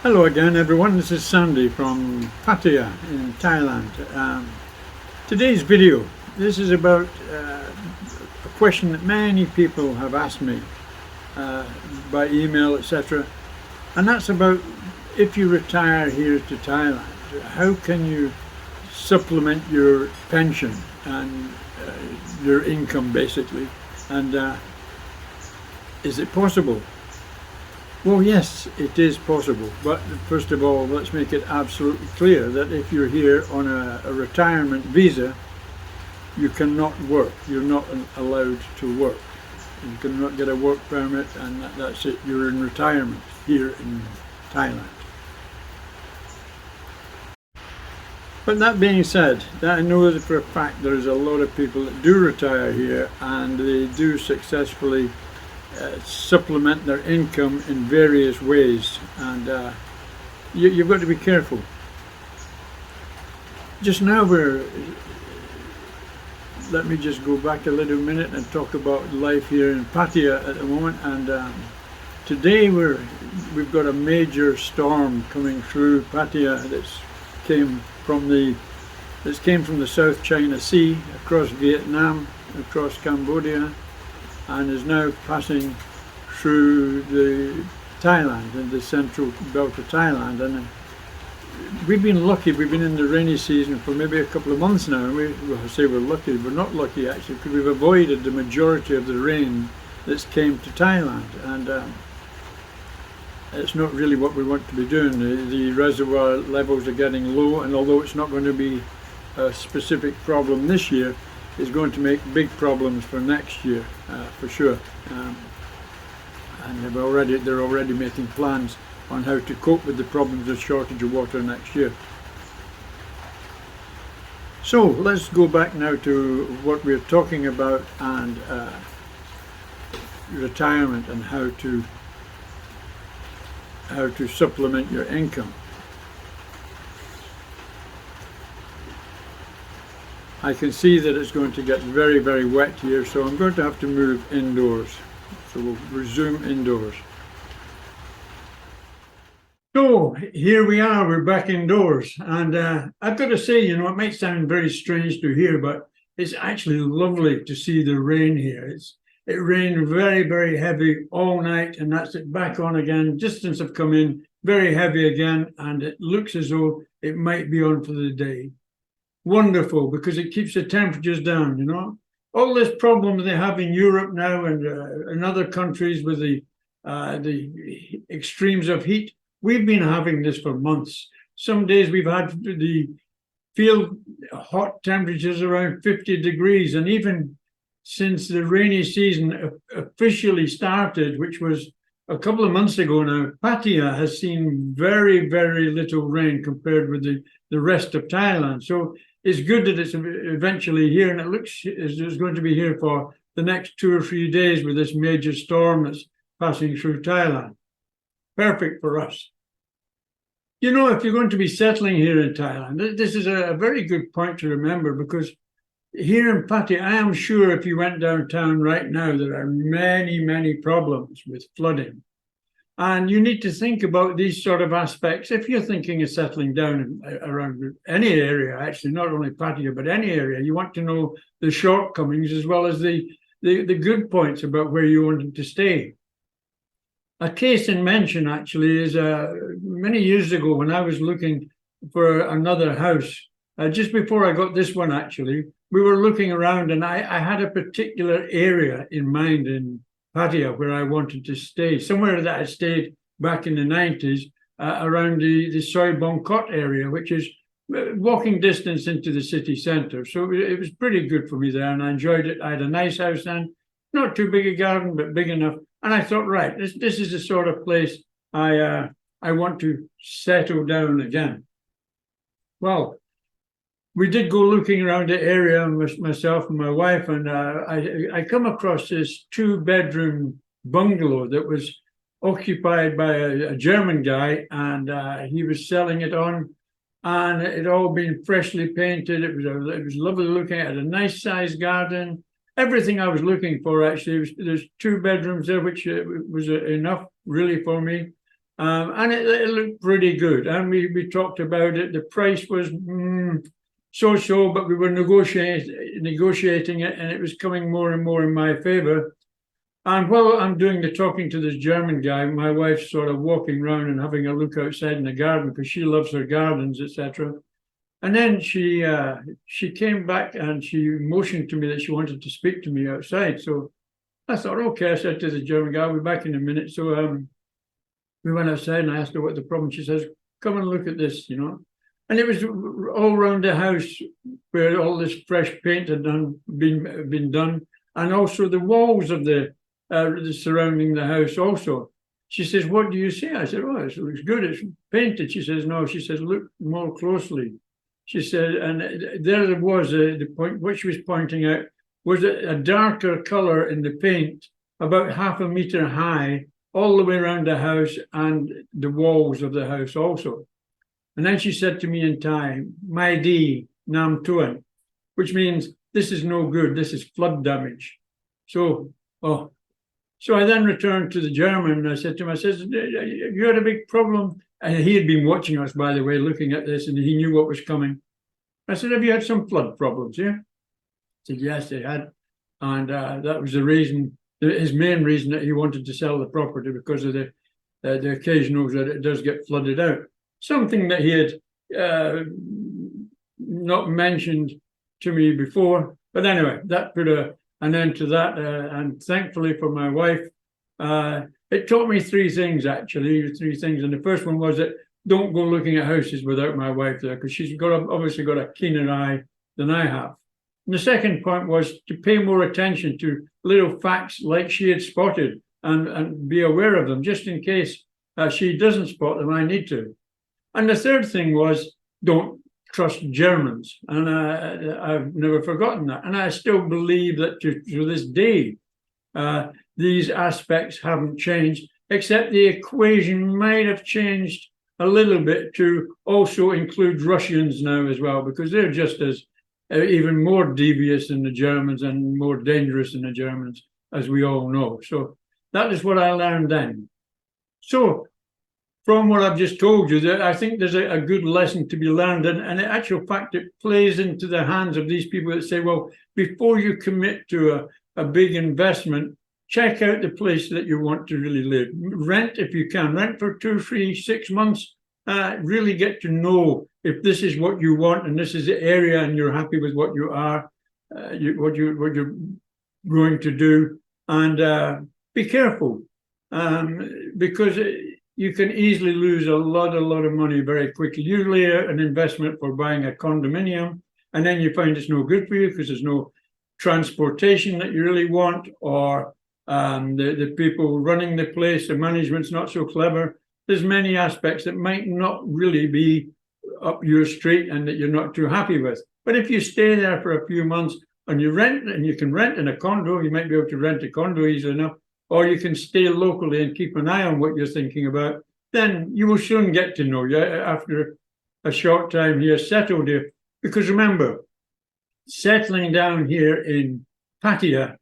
Hello again, everyone. This is Sandy from Pattaya in Thailand. Today's video, this is about a question that many people have asked me by email, etc. And that's about if you retire here to Thailand, how can you supplement your pension and your income, basically? And is it possible? Well, yes, it is possible. But first of all, let's make it absolutely clear that if you're here on a retirement visa, you cannot work. You're not allowed to work. You cannot get a work permit, and that's it. You're in retirement here in Thailand. But that being said, I know that for a fact there's a lot of people that do retire here, and they do successfully supplement their income in various ways, and you've got to be careful. Just now let me just go back a little minute and talk about life here in Pattaya at the moment. And today we've got a major storm coming through Pattaya that came from the South China Sea, across Vietnam, across Cambodia, and is now passing through the Thailand, in the central belt of Thailand. And we've been lucky. We've been in the rainy season for maybe a couple of months now. I say we're lucky. We're not lucky, actually, because we've avoided the majority of the rain that's came to Thailand. And it's not really what we want to be doing. The reservoir levels are getting low, and although it's not going to be a specific problem this year, is going to make big problems for next year, for sure. And they're already making plans on how to cope with the problems of shortage of water next year. So let's go back now to what we're talking about, and retirement, and how to supplement your income. I can see that it's going to get very, very wet here, so I'm going to have to move indoors. So we'll resume indoors. So here we are, we're back indoors. And I've got to say, it might sound very strange to hear, but it's actually lovely to see the rain here. It rained very, very heavy all night, and that's it, back on again. Just since I've come in, very heavy again, and it looks as though it might be on for the day. Wonderful, because it keeps the temperatures down. All this problem they have in Europe now, and in other countries with the extremes of heat. We've been having this for months. Some days we've had the field hot temperatures around 50 degrees, and even since the rainy season officially started, which was a couple of months ago now, Pattaya has seen very, very little rain compared with the rest of Thailand. So it's good that it's eventually here, and it looks as it's going to be here for the next 2 or 3 days with this major storm that's passing through Thailand. Perfect for us. If you're going to be settling here in Thailand, this is a very good point to remember, because here in Pattaya, I am sure if you went downtown right now, there are many, many problems with flooding. And you need to think about these sort of aspects if you're thinking of settling down around any area, actually, not only Pattaya, but any area. You want to know the shortcomings as well as the good points about where you wanted to stay. A case in mention, actually, is many years ago when I was looking for another house, just before I got this one, actually, we were looking around, and I had a particular area in mind in Pattaya where I wanted to stay, somewhere that I stayed back in the 90s, around the Soi Bongkot area, which is walking distance into the city centre. So it was pretty good for me there, and I enjoyed it. I had a nice house then, not too big a garden, but big enough. And I thought, right, this is the sort of place I want to settle down again. Well, we did go looking around the area, myself and my wife, and I come across this 2-bedroom bungalow that was occupied by a German guy, and he was selling it on, and it had all been freshly painted. It was lovely looking. It had a nice sized garden. Everything I was looking for, actually. There's 2 bedrooms there, which was enough really for me. And it looked pretty good. And we talked about it. The price was so-so, but we were negotiating it, and it was coming more and more in my favor. And while I'm doing the talking to this German guy, my wife's sort of walking around and having a look outside in the garden because she loves her gardens, etc. And then she came back and she motioned to me that she wanted to speak to me outside. So I thought, okay, I said to the German guy, I'll be back in a minute. So we went outside and I asked her what the problem. She says, come and look at this, you know. And it was all around the house where all this fresh paint had been done, and also the walls of the surrounding the house also. She says, what do you see? I said, oh, it looks good. It's painted. She says, no. She says, look more closely. She said, and there it was, the point, what she was pointing out was a darker color in the paint, about 1/2 meter high, all the way around the house and the walls of the house also. And then she said to me in Thai, Mai di nam tuan, which means this is no good, this is flood damage. So I then returned to the German and I said to him, I said, you had a big problem. And he had been watching us, by the way, looking at this, and he knew what was coming. I said, have you had some flood problems here? He said, yes, they had. And that was the reason, his main reason that he wanted to sell the property, because of the occasionals that it does get flooded out. Something that he had not mentioned to me before. But anyway, that put an end to that. And thankfully for my wife, it taught me 3 things, actually, 3 things. And the first one was that don't go looking at houses without my wife there, because she's obviously got a keener eye than I have. And the second point was to pay more attention to little facts like she had spotted and be aware of them, just in case she doesn't spot them, I need to. And the third thing was don't trust Germans. And I've never forgotten that. And I still believe that to this day, these aspects haven't changed, except the equation might have changed a little bit to also include Russians now as well, because they're just as even more devious than the Germans and more dangerous than the Germans, as we all know. So that is what I learned then. So from what I've just told you, I think there's a good lesson to be learned. And in actual fact, it plays into the hands of these people that say, well, before you commit to a big investment, check out the place that you want to really live. Rent if you can. Rent for 2, 3, 6 months. Really get to know if this is what you want and this is the area and you're happy with what you are, what you're going to do. And be careful, because you can easily lose a lot of money very quickly. Usually an investment for buying a condominium, and then you find it's no good for you because there's no transportation that you really want, or the people running the place, the management's not so clever. There's many aspects that might not really be up your street and that you're not too happy with. But if you stay there for a few months and you rent, and you can rent in a condo, you might be able to rent a condo easily enough, or you can stay locally and keep an eye on what you're thinking about, then you will soon get to know you after a short time here, settled here. Because remember, settling down here in Pattaya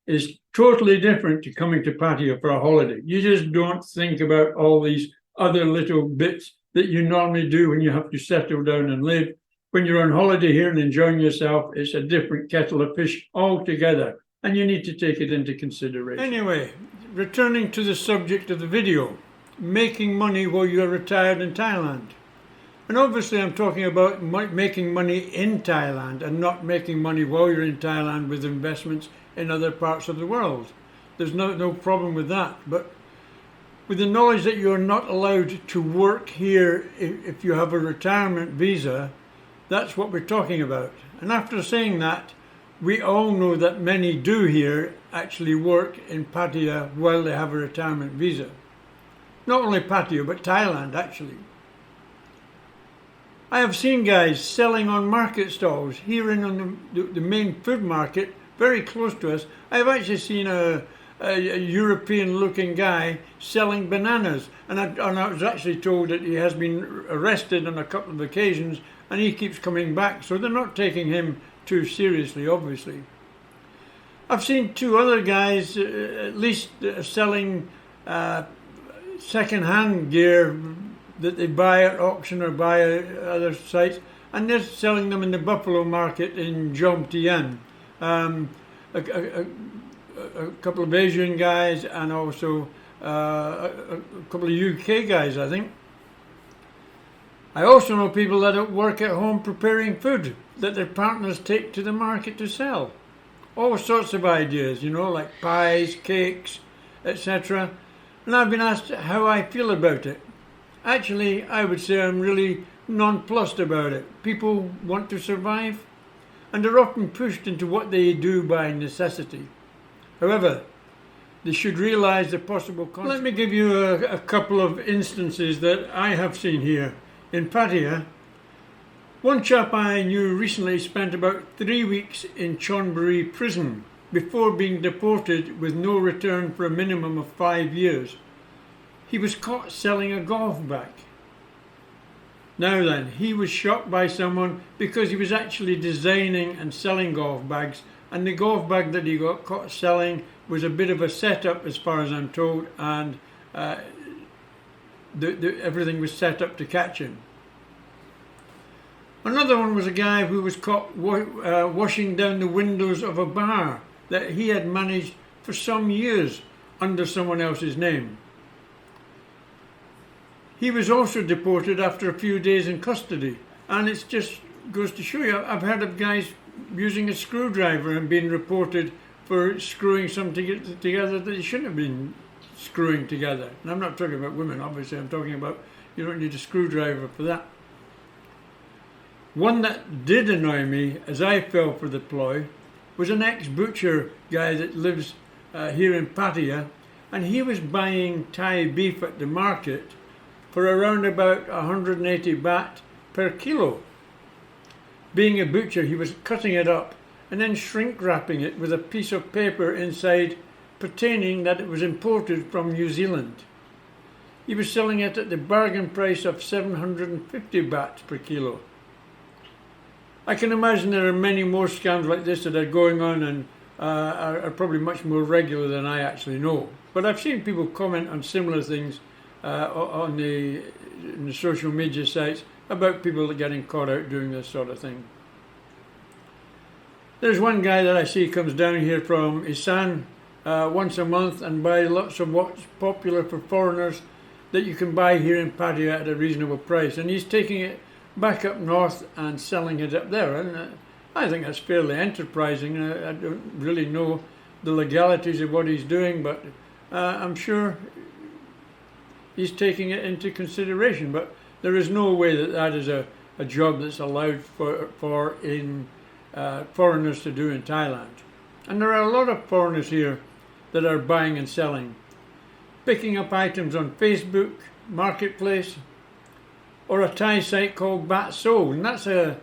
is totally different to coming to Pattaya for a holiday. You just don't think about all these other little bits that you normally do when you have to settle down and live. When you're on holiday here and enjoying yourself, it's a different kettle of fish altogether, and you need to take it into consideration. Anyway, returning to the subject of the video, making money while you're retired in Thailand. And obviously I'm talking about making money in Thailand and not making money while you're in Thailand with investments in other parts of the world. There's no problem with that. But with the knowledge that you're not allowed to work here if you have a retirement visa, that's what we're talking about. And after saying that, we all know that many do here actually work in Pattaya while they have a retirement visa. Not only Pattaya, but Thailand actually. I have seen guys selling on market stalls here in the main food market, very close to us. I've actually seen a European-looking guy selling bananas, and I was actually told that he has been arrested on a couple of occasions, and he keeps coming back, so they're not taking him too seriously, obviously. I've seen 2 other guys, at least selling second-hand gear that they buy at auction or buy at other sites, and they're selling them in the Buffalo market in Jomtien. A couple of Asian guys and also a couple of UK guys, I think. I also know people that work at home preparing food that their partners take to the market to sell. All sorts of ideas, you know, like pies, cakes, etc. And I've been asked how I feel about it. Actually, I would say I'm really nonplussed about it. People want to survive, and they're often pushed into what they do by necessity. However, they should realise the possible consequences. Let me give you a couple of instances that I have seen here. In Pattaya, one chap I knew recently spent about 3 weeks in Chonburi prison before being deported with no return for a minimum of 5 years. He was caught selling a golf bag. Now then, he was shot by someone because he was actually designing and selling golf bags, and the golf bag that he got caught selling was a bit of a setup as far as I'm told, and everything was set up to catch him. Another one was a guy who was caught washing down the windows of a bar that he had managed for some years under someone else's name. He was also deported after a few days in custody, and it just goes to show you, I've heard of guys using a screwdriver and being reported for screwing something together that they shouldn't have been screwing together. And I'm not talking about women, obviously. I'm talking about you don't need a screwdriver for that. One that did annoy me as I fell for the ploy was an ex-butcher guy that lives here in Pattaya, and he was buying Thai beef at the market for around about 180 baht per kilo. Being a butcher, he was cutting it up and then shrink wrapping it with a piece of paper inside pertaining that it was imported from New Zealand. He was selling it at the bargain price of 750 baht per kilo. I can imagine there are many more scams like this that are going on and are probably much more regular than I actually know. But I've seen people comment on similar things on the social media sites about people getting caught out doing this sort of thing. There's one guy that I see comes down here from Isan once a month and buys lots of what's popular for foreigners that you can buy here in Pattaya at a reasonable price, and he's taking it back up north and selling it up there, and I think that's fairly enterprising. I don't really know the legalities of what he's doing, but I'm sure he's taking it into consideration. But there is no way that that is a job that's allowed for foreigners to do in Thailand. And there are a lot of foreigners here that are buying and selling, picking up items on Facebook Marketplace or a Thai site called Bat So, and that's a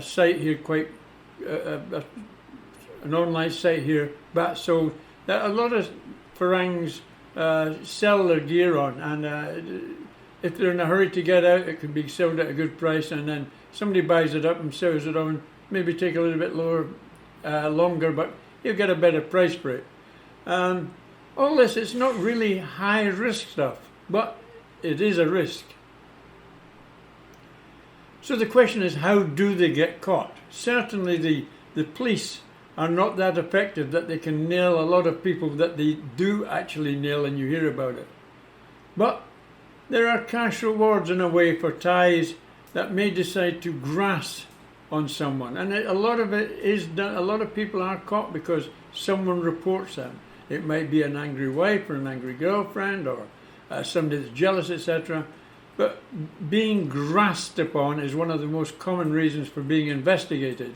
site here, quite an online site here, Bat So, that a lot of Farangs sell their gear on, and if they're in a hurry to get out, it can be sold at a good price, and then somebody buys it up and sells it on, maybe take a little bit longer, but you'll get a better price for it. All this, it's not really high risk stuff, but it is a risk. So the question is, how do they get caught? Certainly the police are not that effective that they can nail a lot of people that they do actually nail, and you hear about it. But there are cash rewards in a way for Thais that may decide to grass on someone, and a lot of it is done. A lot of people are caught because someone reports them. It might be an angry wife or an angry girlfriend or somebody that's jealous, etc. But being grasped upon is one of the most common reasons for being investigated.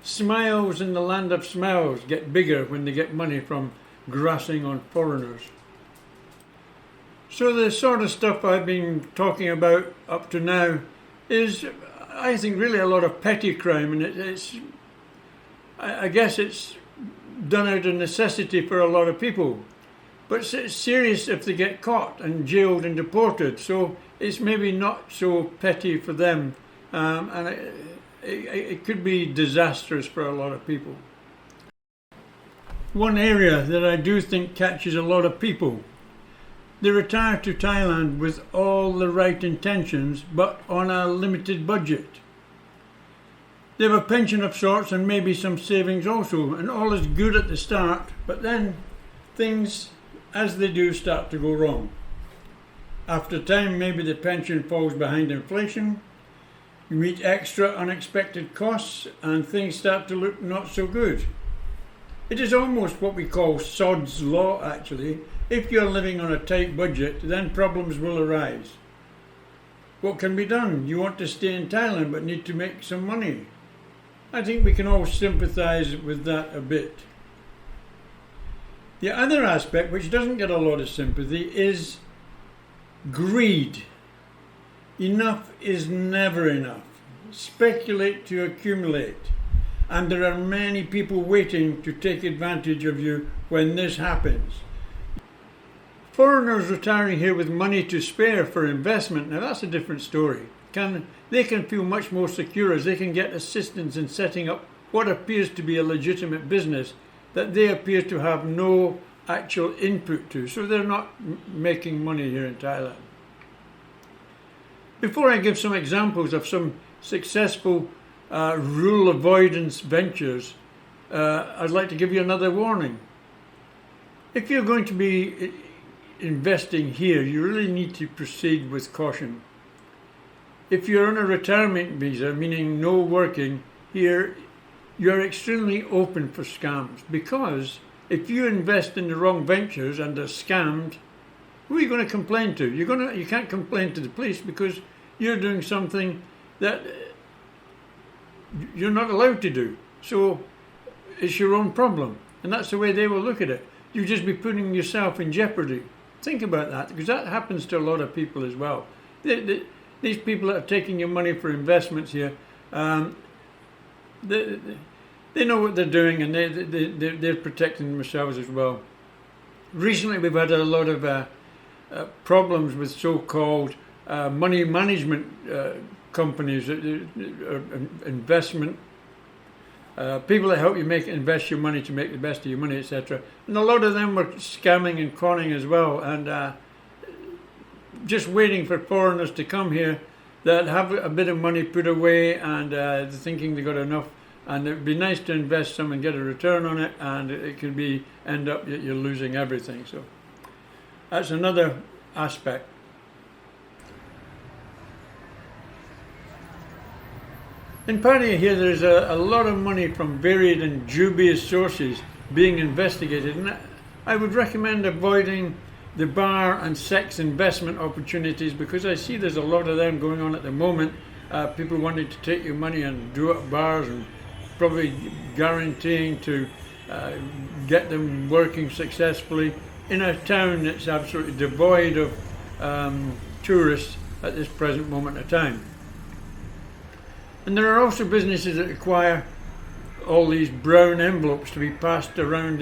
Smiles in the land of smiles get bigger when they get money from grassing on foreigners. So the sort of stuff I've been talking about up to now is, I think, really a lot of petty crime, and I guess it's done out of necessity for a lot of people. But it's serious if they get caught and jailed and deported, so it's maybe not so petty for them, and it could be disastrous for a lot of people. One area that I do think catches a lot of people They retire to Thailand with all the right intentions, but on a limited budget. They have a pension of sorts and maybe some savings also, and all is good at the start, but then things, as they do, start to go wrong. After a time, maybe the pension falls behind inflation, you meet extra unexpected costs, and things start to look not so good. It is almost what we call sod's law, actually. If you're living on a tight budget, then problems will arise. What can be done? You want to stay in Thailand but need to make some money. I think we can all sympathise with that a bit. The other aspect, which doesn't get a lot of sympathy, is greed. Enough is never enough. Speculate to accumulate. And there are many people waiting to take advantage of you when this happens. Foreigners retiring here with money to spare for investment, now that's a different story. They can feel much more secure as they can get assistance in setting up what appears to be a legitimate business that they appear to have no actual input to, so they're not making money here in Thailand. Before I give some examples of some successful rule avoidance ventures, I'd like to give you another warning. If you're going to be investing here, you really need to proceed with caution. If you're on a retirement visa, meaning no working here, you're extremely open for scams, because if you invest in the wrong ventures and are scammed, who are you going to complain to? You can't complain to the police because you're doing something that you're not allowed to do. So it's your own problem, and that's the way they will look at it. You'll just be putting yourself in jeopardy. Think about that, because that happens to a lot of people as well. These people that are taking your money for investments here, they know what they're doing, and they're protecting themselves as well. Recently, we've had a lot of problems with so-called money management companies, investment people that help you invest your money to make the best of your money, etc. And a lot of them were scamming and conning as well, and just waiting for foreigners to come here that have a bit of money put away and thinking they got enough, and it would be nice to invest some and get a return on it, and it could end up that you're losing everything. So that's another aspect. In Pattaya here, there's a lot of money from varied and dubious sources being investigated, and I would recommend avoiding the bar and sex investment opportunities, because I see there's a lot of them going on at the moment. People wanting to take your money and do up bars and probably guaranteeing to get them working successfully in a town that's absolutely devoid of tourists at this present moment of time. And there are also businesses that require all these brown envelopes to be passed around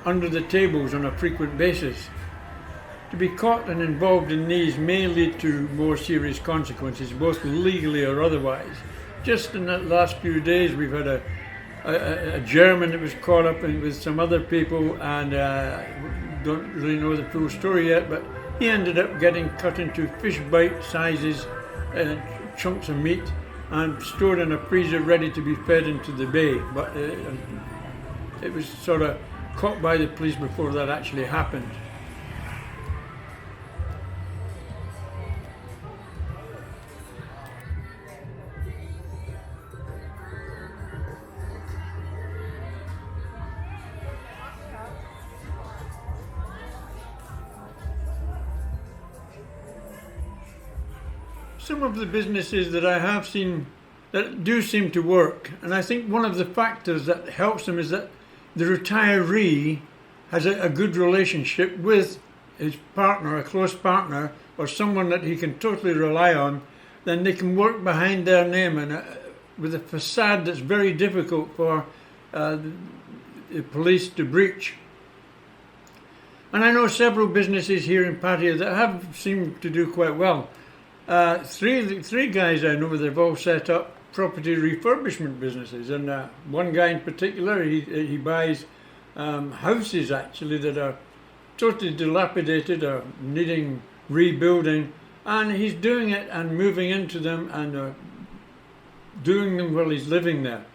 under the tables on a frequent basis. To be caught and involved in these may lead to more serious consequences, both legally or otherwise. Just in the last few days, we've had a German that was caught up with some other people, and don't really know the full story yet, but he ended up getting cut into fish bite sizes, chunks of meat, and stored in a freezer ready to be fed into the bay. But it was sort of caught by the police before that actually happened. Some of the businesses that I have seen that do seem to work, and I think one of the factors that helps them is that the retiree has a good relationship with his partner, a close partner, or someone that he can totally rely on. Then they can work behind their name and with a facade that's very difficult for the police to breach. And I know several businesses here in Pattaya that have seemed to do quite well. Three guys I know, they've all set up property refurbishment businesses, and one guy in particular, he buys houses actually that are totally dilapidated or needing rebuilding, and he's doing it and moving into them and doing them while he's living there.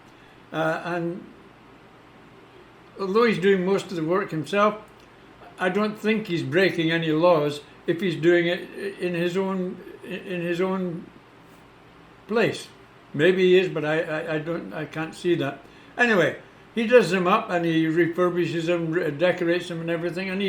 And although he's doing most of the work himself, I don't think he's breaking any laws if he's doing it in his own place. Maybe he is, but I can't see that. Anyway, he does them up and he refurbishes them, decorates them and everything, and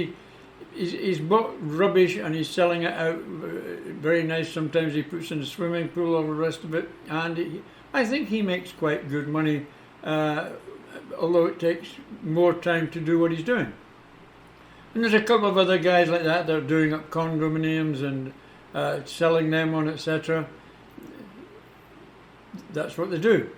he's bought rubbish and he's selling it out. Very nice. Sometimes he puts in the swimming pool, all the rest of it, and I think he makes quite good money, although it takes more time to do what he's doing. And there's a couple of other guys like that are doing up condominiums and selling them on, etc. That's what they do.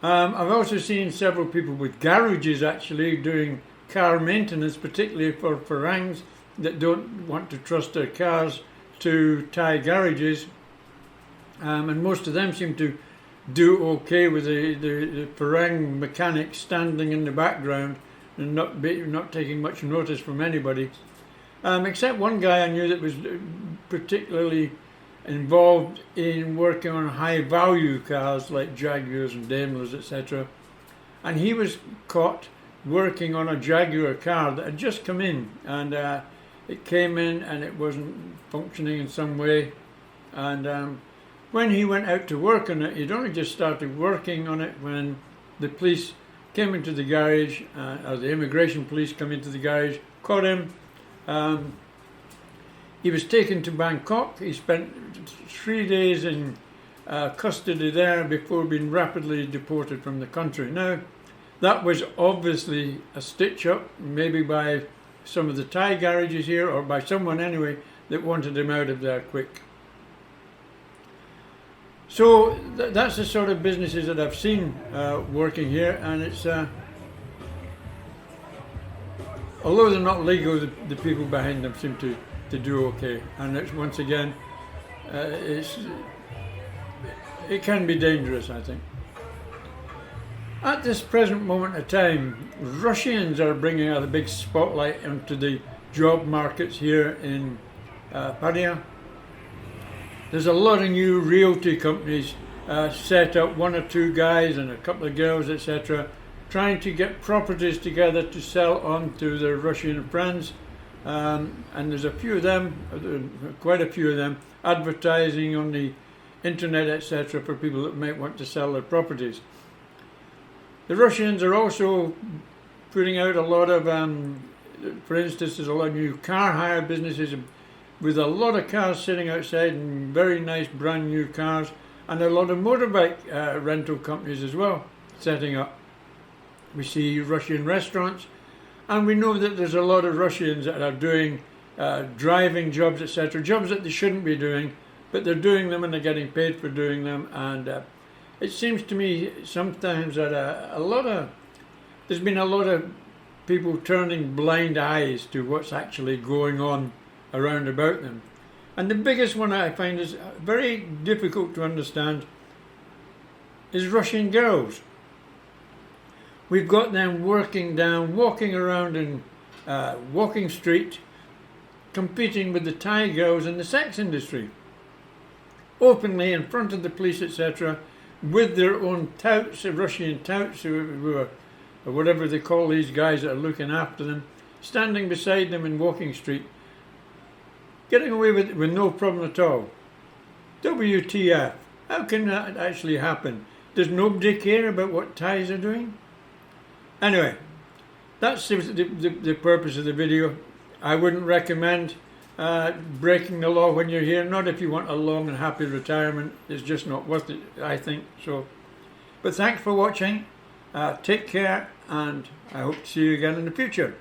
I've also seen several people with garages actually doing car maintenance, particularly for Farangs that don't want to trust their cars to Thai garages. And most of them seem to do okay with the Farang mechanic standing in the background and not taking much notice from anybody. Except one guy I knew that was particularly involved in working on high value cars like Jaguars and Daimlers, etc. And he was caught working on a Jaguar car that had just come in, and it came in and it wasn't functioning in some way, and when he went out to work on it, he'd only just started working on it when the police came into the garage, or the immigration police come into the garage, caught him. He was taken to Bangkok. He spent 3 days in custody there before being rapidly deported from the country. Now, that was obviously a stitch-up, maybe by some of the Thai garages here, or by someone anyway, that wanted him out of there quick. So that's the sort of businesses that I've seen working here, and it's although they're not legal, the people behind them seem to do okay. And it's, once again, it can be dangerous, I think. At this present moment of time, Russians are bringing out a big spotlight into the job markets here in Pattaya. There's a lot of new realty companies set up, 1 or 2 guys and a couple of girls, etc., trying to get properties together to sell on to their Russian friends. And there's a few of them, quite a few of them, advertising on the internet, etc., for people that might want to sell their properties. The Russians are also putting out a lot of, for instance, there's a lot of new car hire businesses with a lot of cars sitting outside, and very nice brand new cars, and a lot of motorbike rental companies as well setting up. We see Russian restaurants, and we know that there's a lot of Russians that are doing driving jobs, etc., jobs that they shouldn't be doing, but they're doing them and they're getting paid for doing them. And it seems to me sometimes that there's been a lot of people turning blind eyes to what's actually going on around about them. And the biggest one I find is very difficult to understand is Russian girls. We've got them walking around in Walking Street, competing with the Thai girls in the sex industry, openly in front of the police, etc., with their own touts, Russian touts, who are, or whatever they call these guys that are looking after them, standing beside them in Walking Street, getting away with it with no problem at all. WTF? How can that actually happen? Does nobody care about what Thais are doing? Anyway, that's the purpose of the video. I wouldn't recommend breaking the law when you're here, not if you want a long and happy retirement. It's just not worth it, I think. So, but thanks for watching. Take care, and I hope to see you again in the future.